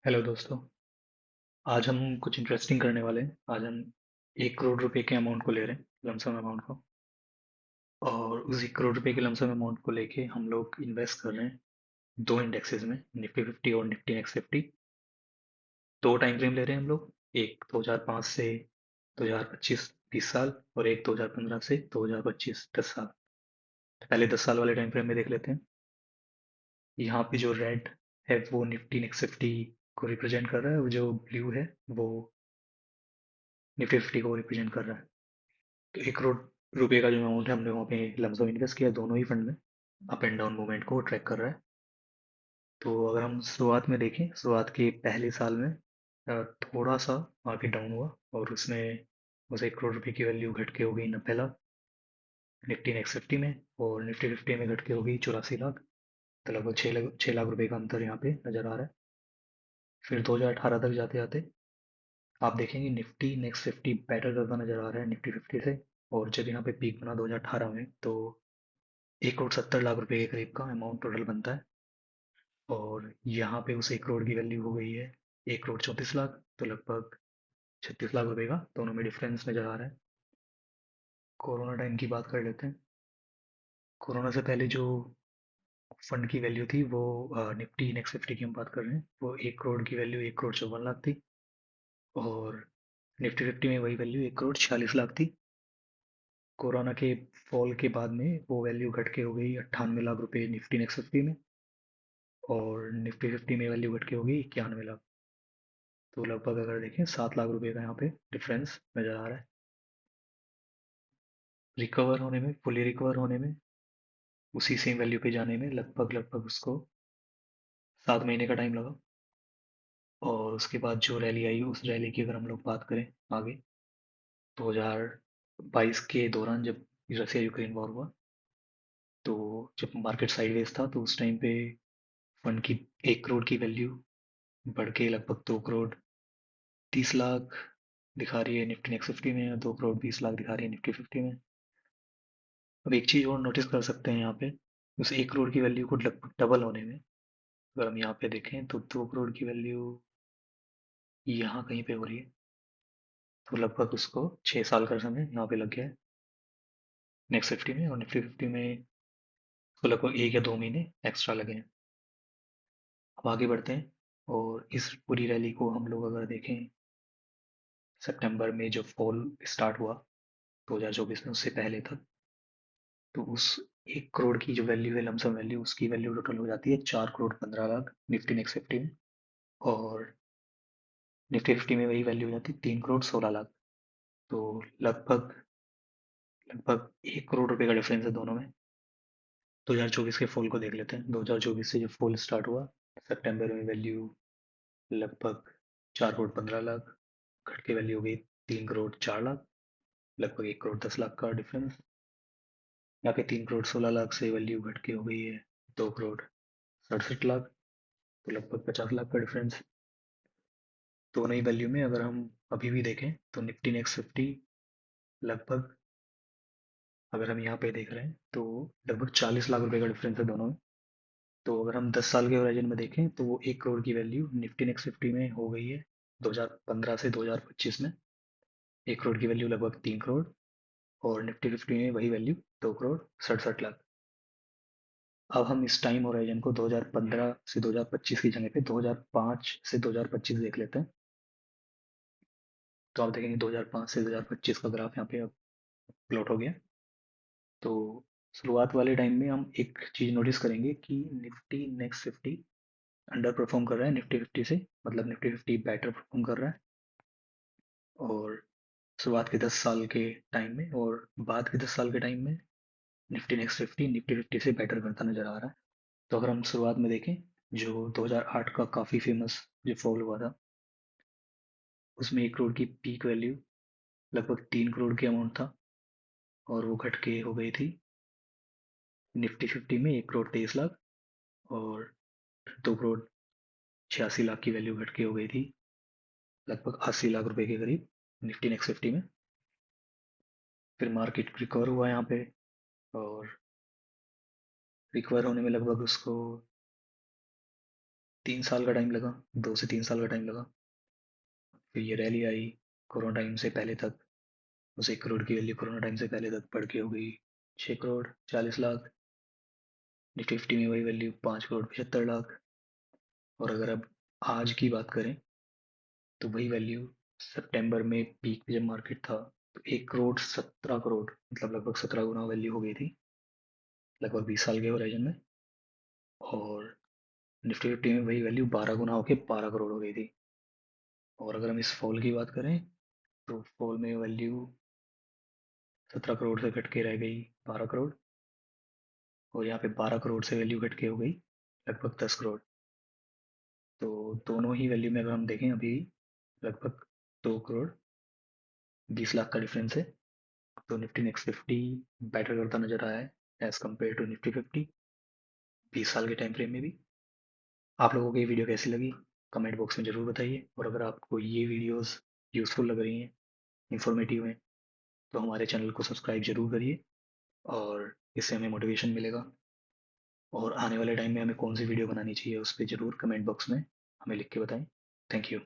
Hello दोस्तों। आज हम कुछ इंटरेस्टिंग करने वाले हैं। आज हम 1 करोड़ रुपए के अमाउंट को ले रहे हैं, लमसम अमाउंट को। और उस 1 करोड़ रुपए के लमसम अमाउंट को लेके हम लोग इन्वेस्ट कर रहे हैं दो इंडेक्सेस में, निफ्टी 50 और निफ्टी नेक्स्ट 50। दो टाइम फ्रेम ले रहे हैं हम लोग। एक 2005 से 2025 20 साल, और एक 2015 से 2025 10 साल। तो पहले 10 साल वाले टाइम फ्रेम में देख लेते हैं। यहाँ पे जो रेड है वो निफ्टी नेक्स्ट 50 को रिप्रेजेंट कर रहा है, और जो ब्लू है वो निफ्टी 50 को रिप्रेजेंट कर रहा है। तो 1 करोड़ रुपए का जो अमाउंट है हमने वहाँ पे लमसम इन्वेस्ट किया दोनों ही फंड में। अप एंड डाउन मूवमेंट को ट्रैक कर रहा है। तो अगर हम शुरुआत में देखें, शुरुआत के पहले साल में थोड़ा सा मार्केट डाउन हुआ, और उसमें उस 1 करोड़ रुपए की वैल्यू घट के हो गई 90 लाख निफ्टी नेक्स्ट 50 में। और निफ्टी 50 में घट के हो गई 84 लाख। तो लगभग 6 लाख रुपए का अंतर यहाँ पे नजर आ रहा है। फिर 2018 तक जाते जाते आप देखेंगे निफ्टी नेक्स्ट 50 बेटर करता नजर आ रहा है निफ्टी 50 से। और जब यहाँ पे पीक बना 2018 में, तो 1 करोड़ 70 लाख रुपए के करीब का अमाउंट टोटल बनता है। और यहाँ पे उस 1 करोड़ की वैल्यू हो गई है 1 करोड़ 34 लाख। तो लगभग 36 लाख रुपए का दोनों में डिफरेंस नजर आ रहा है। कोरोना टाइम की बात कर लेते हैं। कोरोना से पहले जो फंड की वैल्यू थी वो, निफ्टी नेक्स्ट 50 की हम बात कर रहे हैं, वो 1 करोड़ की वैल्यू 1 करोड़ 54 लाख थी। और निफ्टी 50 में वही वैल्यू 1 करोड़ 46 लाख थी। कोरोना के फॉल के बाद में वो वैल्यू घट के हो गई 98 लाख रुपए निफ्टी नेक्स्ट 50 में। और निफ्टी 50 में वैल्यू घट के हो गई 91 लाख। तो लगभग अगर देखें 7 लाख रुपए का यहाँ पे डिफरेंस नजर आ रहा है। रिकवर होने में, फुली रिकवर होने में, उसी सेम वैल्यू पे जाने में लगभग लगभग उसको 7 महीने का टाइम लगा। और उसके बाद जो रैली आई, उस रैली की अगर हम लोग बात करें आगे, 2022 के दौरान जब रसिया यूक्रेन वॉर हुआ, तो जब मार्केट साइडवेज था, तो उस टाइम पे फंड की 1 करोड़ की वैल्यू बढ़ के लगभग 2 करोड़ 30 लाख दिखा रही है निफ्टी नेक्स्ट 50 में, और 2 करोड़ 20 लाख दिखा रही है निफ्टी 50 में। अब एक चीज और नोटिस कर सकते हैं यहाँ पे, उस 1 करोड़ की वैल्यू को लगभग डबल होने में, अगर हम यहाँ पे देखें तो 2 करोड़ की वैल्यू यहाँ कहीं पे हो रही है। तो लगभग उसको 6 साल का समय यहाँ पे लग गया है नेक्स्ट 50 में, और निफ्टी 50 में तो लगभग 1 या 2 महीने एक्स्ट्रा लगे हैं। अब आगे बढ़ते हैं। और इस पूरी रैली को हम लोग अगर देखें, सितंबर में जो फॉल स्टार्ट हुआ 2024 में, उससे पहले तक, तो उस 1 करोड़ की जो वैल्यू है, लमसम वैल्यू, उसकी वैल्यू टोटल हो जाती है 4 करोड़ 15 लाख निफ्टी नेक्स्ट 50 में। और निफ्टी 50 में वही वैल्यू हो जाती है 3 करोड़ 16 लाख। तो लगभग लगभग 1 करोड़ रुपए का डिफरेंस है दोनों में। 2024 के फॉल को देख लेते हैं। 2024 से जो फॉल स्टार्ट हुआ, सितंबर में वैल्यू लगभग 4 करोड़ 15 लाख, घट के वैल्यू हो गई 3 करोड़ 4 लाख, लगभग 1 करोड़ 10 लाख का डिफरेंस। यहाँ पे 3 करोड़ 16 लाख से वैल्यू घट के हो गई है 2 करोड़ 67 लाख। तो लगभग 50 लाख का डिफरेंस दोनों ही वैल्यू में। अगर हम अभी भी देखें तो निफ्टी नेक्स्ट 50 लगभग, अगर हम यहाँ पे देख रहे हैं तो लगभग 40 लाख रुपए का डिफरेंस है दोनों में। तो अगर हम 10 साल के होराइजन में देखें, तो वो 1 करोड़ की वैल्यू निफ्टी नेक्स्ट 50 में हो गई है 2015 से 2025 में। 1 करोड़ की वैल्यू लगभग 3 करोड़। और निफ्टी 50 में वही वैल्यू 2 करोड़ 67 लाख। अब हम इस टाइम होराइजन को 2015 से 2025 की जगह पे 2005 से 2025 देख लेते हैं। तो आप देखेंगे 2005 से 2025 का ग्राफ यहाँ पे अब प्लॉट हो गया। तो शुरुआत वाले टाइम में हम एक चीज नोटिस करेंगे कि निफ्टी नेक्स्ट 50 अंडर परफॉर्म कर रहा है निफ्टी 50 से, मतलब निफ्टी 50 बेटर परफॉर्म कर रहा है। और शुरुआत के 10 साल के टाइम में और बाद के 10 साल के टाइम में निफ्टी नेक्स्ट 50 निफ्टी 50 से बेटर करता नजर आ रहा है। तो अगर हम शुरुआत में देखें, जो 2008 का काफी फेमस जो फॉल हुआ था, उसमें 1 करोड़ की पीक वैल्यू लगभग 3 करोड़ के अमाउंट था। और वो घट के हो गई थी निफ्टी 50 में 1 करोड़ 23 लाख। और 2 करोड़ 86 लाख की वैल्यू घट के हो गई थी लगभग 80 लाख रुपए के करीब निफ्टी नेक्स्ट 50 में। फिर मार्केट रिकवर हुआ यहाँ पे, और रिकवर होने में लगभग उसको 3 साल का टाइम लगा, 2 से 3 साल का टाइम लगा। फिर ये रैली आई, कोरोना टाइम से पहले तक उस 1 करोड़ की वैल्यू कोरोना टाइम से पहले तक बढ़ के हो गई 6 करोड़ 40 लाख। निफ्टी फिफ्टी में वही वैल्यू 5 करोड़ 75 लाख। और अगर अब आज की बात करें तो वही वैल्यू सितंबर में पीक पे जब मार्केट था तो 1 करोड़ 17 करोड़, मतलब लगभग 17 गुना वैल्यू हो गई थी, लगभग 20 साल के होराइजन में। और निफ्टी फिफ्टी में वही वैल्यू 12 गुना होके 12 करोड़ हो गई थी। और अगर हम इस फॉल की बात करें तो फॉल में वैल्यू 17 करोड़ से घट के रह गई 12 करोड़। और यहाँ पे 12 करोड़ से वैल्यू घट के हो गई लगभग 10 करोड़। तो दोनों ही वैल्यू में अगर हम देखें अभी लगभग 2 करोड़ 20 लाख का डिफरेंस है। तो निफ्टी नेक्स्ट 50 बेटर करता नजर आया है as compare to Nifty fifty 20 साल के टाइम फ्रेम में भी। आप लोगों को ये वीडियो कैसी लगी कमेंट बॉक्स में ज़रूर बताइए। और अगर आपको ये वीडियोस यूज़फुल लग रही हैं, इंफॉर्मेटिव हैं, तो हमारे चैनल को सब्सक्राइब जरूर करिए। और इससे हमें मोटिवेशन मिलेगा। और आने वाले टाइम में हमें कौन सी वीडियो बनानी चाहिए उस पर ज़रूर कमेंट बॉक्स में हमें लिख के बताएं। Thank you.